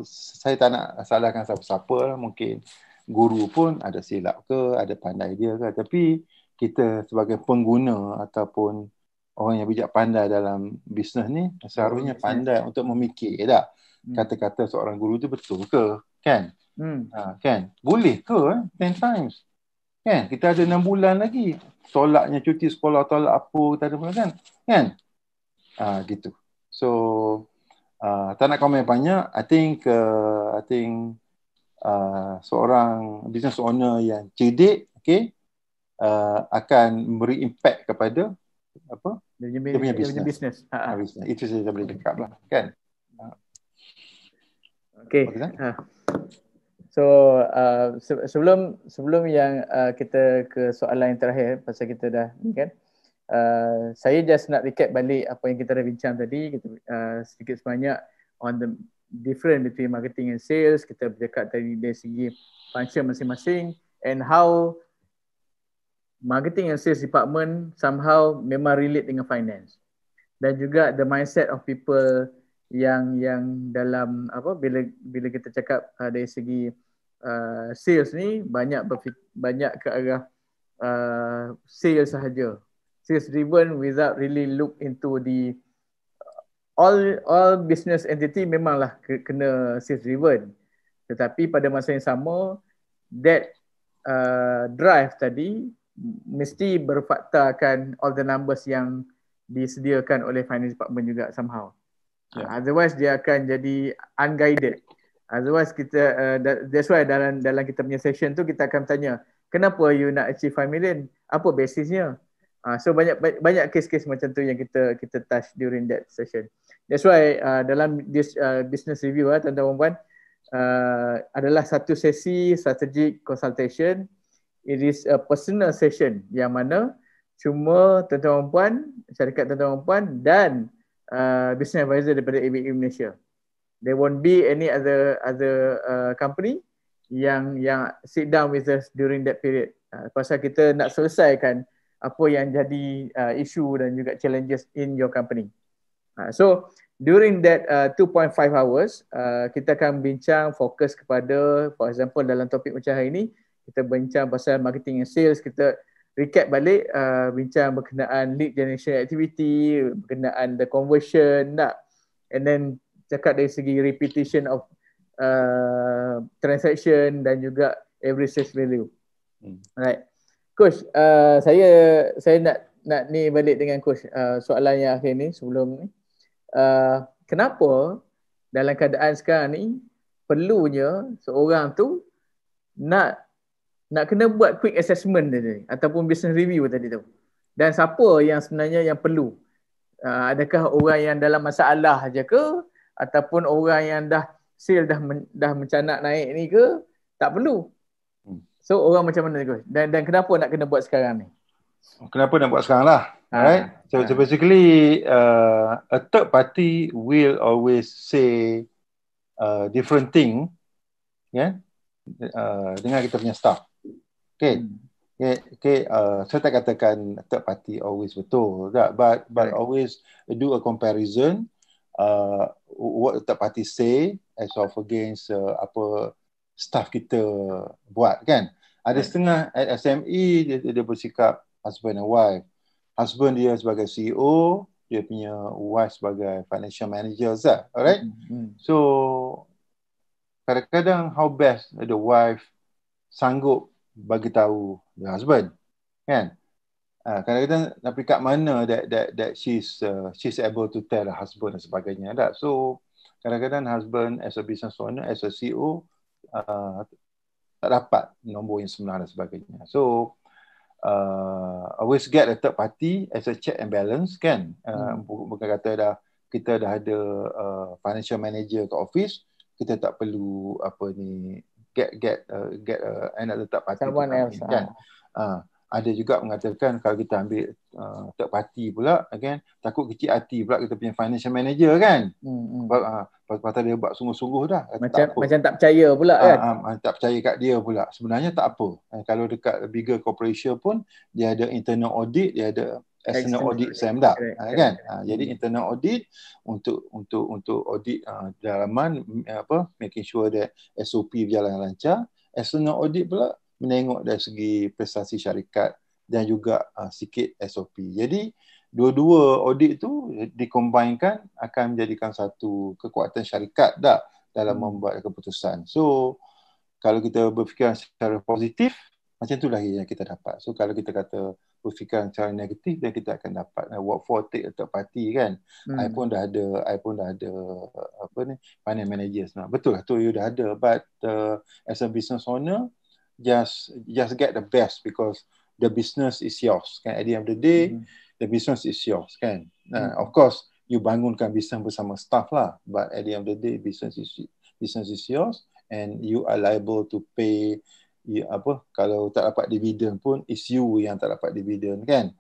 saya tak nak salahkan siapa-siapa lah. Mungkin guru pun ada silap ke, ada pandai dia ke, tapi kita sebagai pengguna ataupun orang yang bijak pandai dalam bisnes ni seharusnya pandai untuk memikir tak kata-kata seorang guru tu betul ke, kan? Kan? Boleh ke 10 times? Kan? Kita ada 6 bulan lagi. Tolaknya cuti sekolah, tolak apa kita ada pun, kan? Gitu. So tak nak komen banyak. I think seorang business owner yang cerdik, akan beri impact kepada apa? Dia punya business. Itu saya boleh cakap lah, kan?
So sebelum yang kita ke soalan yang terakhir, pasal kita dah ni kan, saya just nak recap balik apa yang kita dah bincang tadi. Kita sedikit sebanyak on the difference between marketing and sales. Kita bercakap tadi dari segi function masing-masing and how marketing and sales department somehow memang relate dengan finance, dan juga the mindset of people yang dalam apa, bila kita cakap dari segi sales ni banyak ke arah sales sahaja, sales driven without really look into the all business entity. Memanglah kena sales driven, tetapi pada masa yang sama that drive tadi mesti berfaktakan all the numbers yang disediakan oleh finance department juga somehow. Otherwise dia akan jadi unguided. Otherwise kita that's why dalam kita punya session tu kita akan tanya, kenapa you nak achieve 5 million? Apa basisnya? So banyak case-case macam tu yang kita touch during that session. That's why dalam this business review tuan-tuan dan puan, adalah satu sesi strategic consultation. It is a personal session yang mana cuma tuan-tuan dan puan, syarikat tuan-tuan dan puan dan business advisor daripada ABA Malaysia. There won't be any other company yang sit down with us during that period. Pasal kita nak selesaikan apa yang jadi isu dan juga challenges in your company. So during that 2.5 hours, kita akan bincang fokus kepada, for example dalam topik macam hari ini, kita bincang pasal marketing and sales. Kita recap balik, bincang berkenaan lead generation activity, berkenaan the conversion, and then cakap dari segi repetition of transaction dan juga average sales value. Alright, Coach, saya nak ni balik dengan Coach, soalan yang akhir ni sebelum ni. Kenapa dalam keadaan sekarang ni perlunya seorang tu nak kena buat quick assessment tadi ataupun business review tadi tu, dan siapa yang sebenarnya yang perlu? Adakah orang yang dalam masalah aja ke, ataupun orang yang dah sale dah mencanak naik ni ke? Tak perlu. So orang macam mana tu? Dan kenapa nak kena buat sekarang ni?
kenapa nak buat sekarang lah. Alright. So basically a third party will always say different thing, yeah, dengan kita punya staff. Okay. Saya tak katakan third party always betul, but always do a comparison what the third party say as of against apa staff kita buat kan. Ada setengah at SME dia bersikap husband and wife. Husband dia sebagai CEO, dia punya wife sebagai financial manager lah. Alright? So kadang-kadang how best the wife sanggup bagi tahu the husband kan. Kadang-kadang nak pergi kat mana that she's able to tell the husband dan sebagainya. So kadang-kadang husband as a business owner, as a CEO tak dapat nombor yang sebenar dan sebagainya. So always get a third party as a check and balance kan. Bukan kata kita dah ada financial manager kat office, kita tak perlu get another third party
someone else
kan. Ada juga mengatakan kalau kita ambil third party pula kan, takut kecil hati pula kita punya financial manager kan. Pasal dia buat sungguh-sungguh dah.
Macam tak percaya pula kan.
Tak percaya kat dia pula. Sebenarnya tak apa. Kalau dekat bigger corporation pun dia ada internal audit, dia ada external audit SAM dah. Kan? Jadi internal audit untuk audit dalaman making sure that SOP berjalan lancar. External audit pula menengok dari segi prestasi syarikat dan juga sikit SOP. Jadi dua-dua audit tu dikombainkan akan menjadikan satu kekuatan syarikat dah dalam membuat keputusan. So kalau kita berfikir secara positif, macam itulah yang kita dapat. So kalau kita kata berfikir secara negatif, dan kita akan dapat what for take a third party kan. I pun dah ada apa ni, finance managers. Betul lah tu, you dah ada, but as a business owner, just get the best because the business is yours kan. At the end of the day, the business is yours kan. Of course you bangunkan business bersama staff lah, but at the end of the day business is yours and you are liable to pay kalau tak dapat dividen pun is you yang tak dapat dividen kan.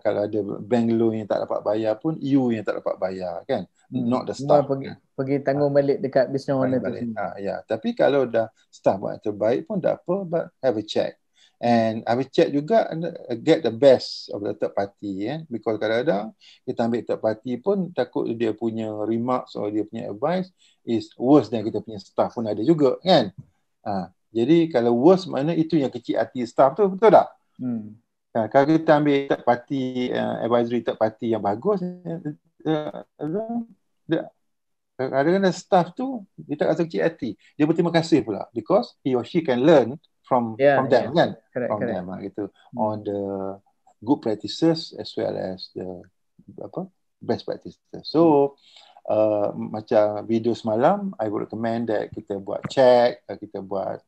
Kalau ada bank loan yang tak dapat bayar pun you yang tak dapat bayar kan. Not the staff.
Pergi tanggung balik dekat business owner tu.
Ya, tapi kalau dah staff buat terbaik pun tak apa, but have a check. And have a check juga, get the best of the third party kan. Because kadang-kadang kita ambil third party pun takut dia punya remarks atau dia punya advice is worse than kita punya staff pun ada juga kan. Jadi kalau worse makna itu yang kecil hati staff tu, betul tak? Kalau kita ambil third party, advisory third party yang bagus, kadang-kadang staff tu dia tak rasa kecil hati. Dia berterima kasih pula because he or she can learn from them kan. Correct. Them gitu. On the good practices as well as the best practices. So macam video semalam, I would recommend that kita buat check, kita buat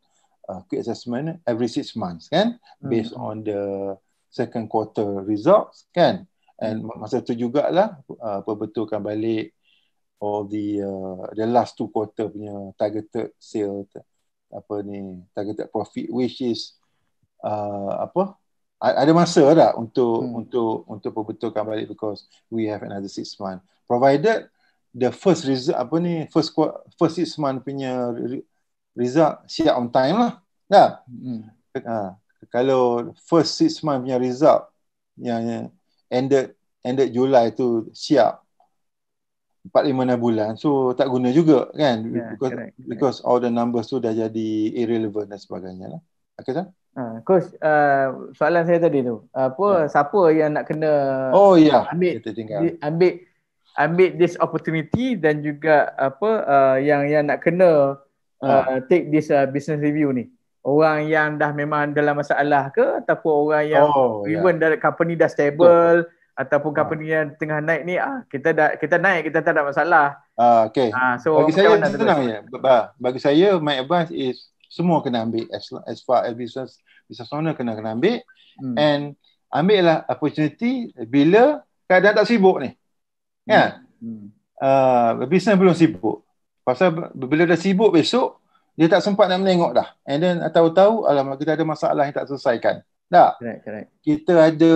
quick assessment every 6 months kan, based on the second quarter results kan. And masa tu jugalah perbetulkan balik all the last 2 quarter punya targeted sale, targeted profit, which is ada masa tak untuk perbetulkan balik because we have another 6 months. Provided the first result first 6 month punya result siap on time lah. Kalau first 6 month punya result yang ended Julai tu siap 4-5 bulan, so tak guna juga kan, because all the numbers tu dah jadi irrelevant dan sebagainya lah. Okay tak?
Coach, soalan saya tadi tu, siapa yang nak kena ambil this opportunity dan juga yang nak kena take this business review ni? Orang yang dah memang dalam masalah ke, ataupun orang yang even company dah stable, ataupun company yang tengah naik ni, kita naik, kita tak ada masalah.
Okay.
So
bagi saya senang je. Bagi saya my advice is semua kena ambil, as far as business owner kena ambil, and ambil lah opportunity bila keadaan tak sibuk ni. Kan? Business belum sibuk. Pasal bila dah sibuk besok, dia tak sempat nak menengok dah. And then tahu-tahu, alamak, kita ada masalah yang tak selesaikan. Tak?
Correct.
Kita ada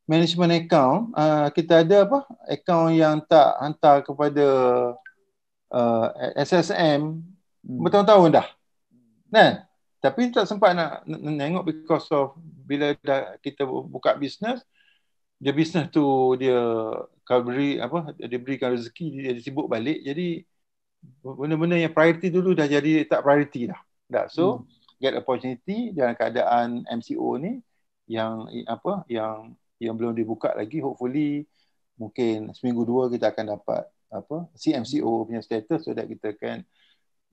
management account, kita ada apa? Account yang tak hantar kepada SSM bertahun-tahun dah. Kan? Tapi tak sempat nak nengok because of bila dah kita buka bisnes, dia bisnes tu dia kalau dia berikan rezeki, dia sibuk balik. Jadi benda-benda yang priority dulu dah jadi tak priority dah. So get opportunity dalam keadaan MCO ni yang belum dibuka lagi, hopefully mungkin seminggu dua kita akan dapat CMCO punya status so that kita can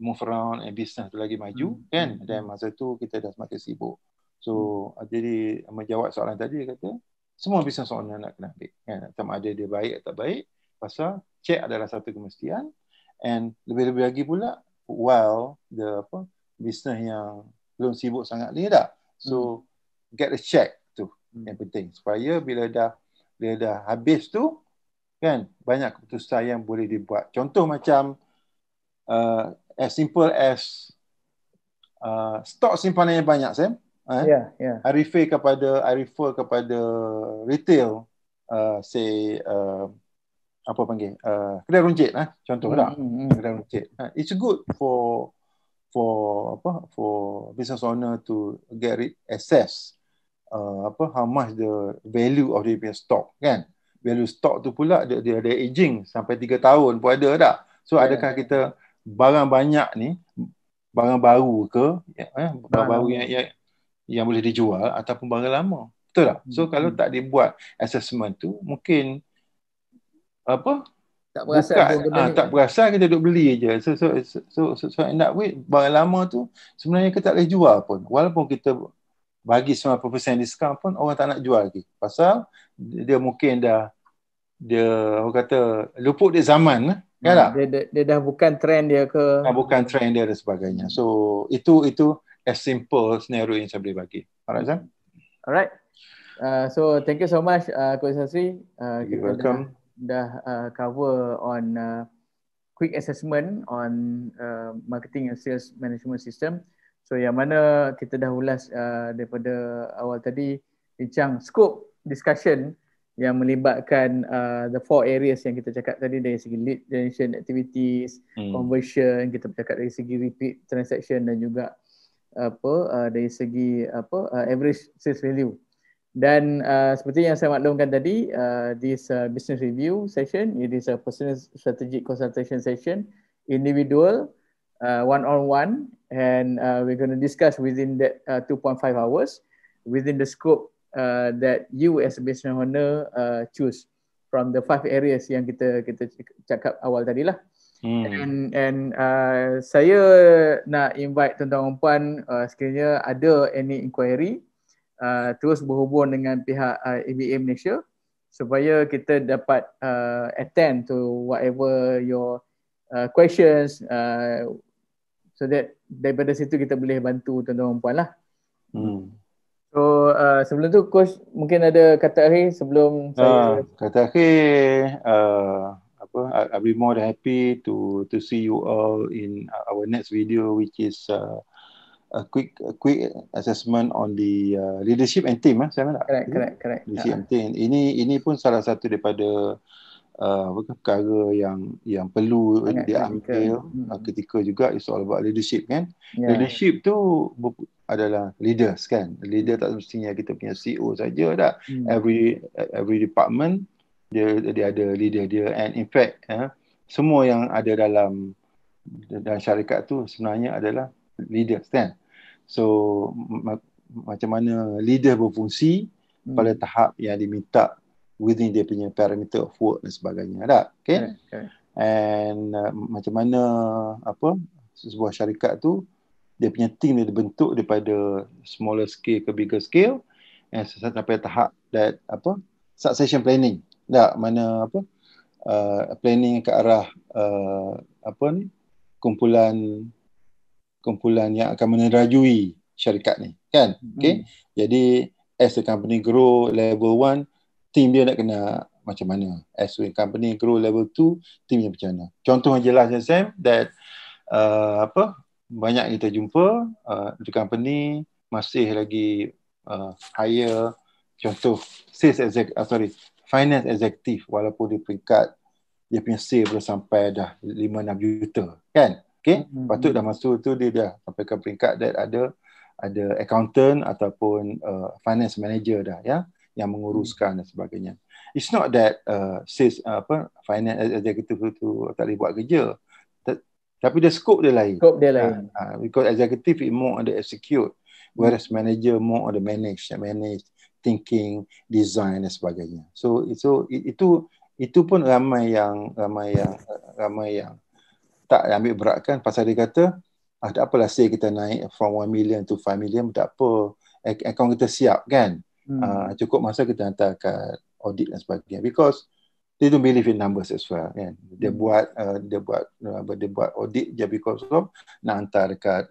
move around and business tu lagi maju kan, dan masa tu kita dah semakin sibuk. So jadi menjawab soalan tadi, kata semua business owner nak kena ambil kan, sama ada dia baik atau tak baik, pasal check adalah satu kemestian. And lebih-lebih lagi pula while the business yang belum sibuk sangat ni dah, so get a check tu yang penting, supaya bila dah habis tu kan, banyak keputusan yang boleh dibuat. Contoh macam as simple as stok simpanan yang banyak, Sam. I refer kepada retail, say apa panggil, kedai runcit contoh lah. Kedai runcit. It's good for business owner to get access how much the value of their stock kan. Value stock tu pula dia ada aging sampai 3 tahun pun ada tak. So adakah kita barang banyak ni barang baru ke, barang baru yang boleh dijual ataupun barang lama, betul tak? So kalau tak dibuat assessment tu, mungkin
tak perasan
tak perasan, kita duduk beli je. So end up with barang lama tu sebenarnya kita tak boleh jual pun, walaupun kita bagi 90% diskaun pun orang tak nak jual lagi, pasal dia mungkin dia orang kata luput dia zaman kan tak?
Dia dah bukan trend dia ke,
bukan trend dia dan sebagainya. So itu as simple scenario yang saya boleh bagi. Alright, Zam?
Alright. So thank you so much Coach Sasri.
You're welcome.
Dah cover on quick assessment on marketing and sales management system. So yang mana kita dah ulas daripada awal tadi, bincang scope discussion yang melibatkan the 4 areas yang kita cakap tadi, dari segi lead generation activities, conversion, kita bercakap dari segi repeat transaction, dan juga dari segi average sales value. Dan seperti yang saya maklumkan tadi, this business review session, it is a personal strategic consultation session, individual, one-on-one, and we're going to discuss within that 2.5 hours within the scope that you as a business owner choose from the 5 areas yang kita cakap awal tadi lah. And saya nak invite tuan-tuan dan puan, sekiranya ada any inquiry, terus berhubung dengan pihak ABA Malaysia supaya kita dapat attend to whatever your questions, so that daripada situ kita boleh bantu tuan-tuan dan puan lah. So sebelum tu Coach mungkin ada kata akhir sebelum saya.
Kata akhir, I'll be more than happy to see you all in our next video, which is a quick assessment on the leadership and team.
Correct.
Leadership and team. Ini pun salah satu daripada perkara yang perlu diambil ketika juga is all about leadership kan. Leadership tu adalah leaders kan. Leader tak mestinya kita punya CEO saja tak. Every department dia ada leader dia, and in fact semua yang ada dalam syarikat tu sebenarnya adalah leaders kan. So macam mana leader berfungsi pada tahap yang diminta within dia punya parameter of work dan sebagainya tak. Okay? And macam mana sebuah syarikat tu dia punya team dia dibentuk daripada smaller scale ke bigger scale, and sampai tahap that succession planning tak, mana planning ke arah kumpulan yang akan menerajui syarikat ni kan. Okay? Jadi as the company grow level 1, team dia nak kena macam mana. As the company grow level 2, team dia macam mana. Contoh yang jelas Sam, that banyak kita jumpa the company masih lagi hire contoh finance executive walaupun dia peringkat dia punya sale boleh sampai dah 5-6 juta kan. Okay, patut dah masuk tu dia dah sampai ke peringkat that ada accountant ataupun finance manager dah ya yang menguruskan dan sebagainya. It's not that finance executive tu tak boleh buat kerja. Tapi the scope dia lain. Because executive is more on the execute, whereas manager more on the manage, thinking, design dan sebagainya. So itu pun ramai yang tak ambil beratkan pasal dia kata tak apalah say kita naik from 1 million to 5 million tak apa, akaun kita siap kan. Cukup masa kita hantar kat audit dan sebagainya, because they don't believe in numbers as well kan. Dia buat audit je because of nak hantar dekat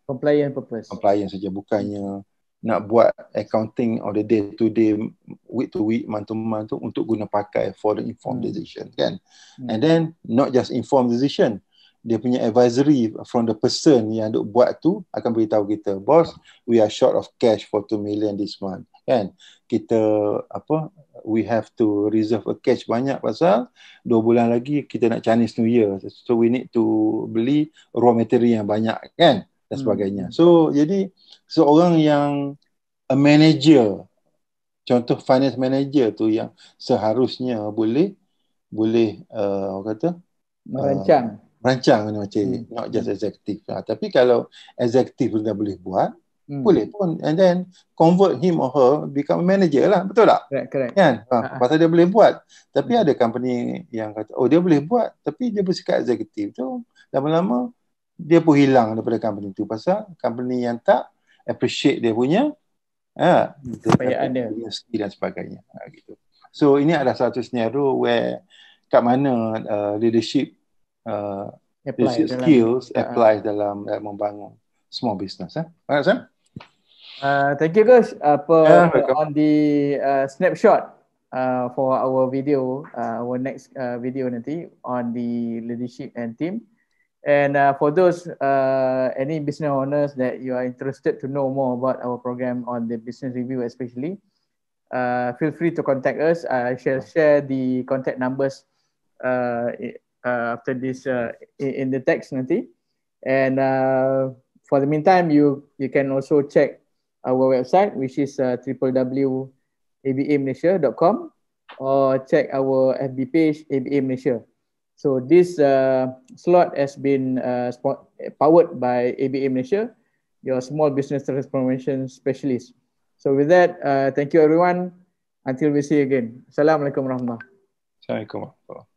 compliance saja, bukannya nak buat accounting on the day to day, week to week, month to month tu untuk guna pakai for the informed decision kan. And then not just informed decision, dia punya advisory from the person yang duk buat tu akan beritahu kita, boss, we are short of cash for 2 million this month kan. Kita we have to reserve a cash banyak pasal 2 bulan lagi kita nak Chinese New Year, so we need to beli raw material yang banyak kan dan sebagainya. So jadi seorang yang a manager, contoh finance manager tu yang seharusnya boleh orang kata merancang macam not just executive lah. Tapi kalau executive dah boleh buat, boleh pun, and then convert him or her become a manager lah, betul tak?
Correct.
Kan? Pasal dia boleh buat. Tapi ada company yang kata, oh dia boleh buat, tapi dia bersikap executive tu, lama-lama dia pun hilang daripada company tu, pasal company yang tak appreciate dia punya
kepayaan dia,
skill dan sebagainya. Gitu. So ini adalah satu scenario where kat mana leadership skills apply dalam membangun small business. Alright, Sam?
Thank you guys on the snapshot for our video, our next video nanti on the leadership and team. And for those any business owners that you are interested to know more about our program on the business review especially, feel free to contact us. I shall share the contact numbers after this in the text nanti. And for the meantime, you can also check our website, which is www.abamalaysia.com, or check our FB page, ABA Malaysia. So this slot has been powered by ABA Malaysia, your small business transformation specialist. So with that, thank you everyone. Until we see you again. Assalamualaikum warahmatullahi wabarakatuh.
Assalamualaikum warahmatullahi wabarakatuh.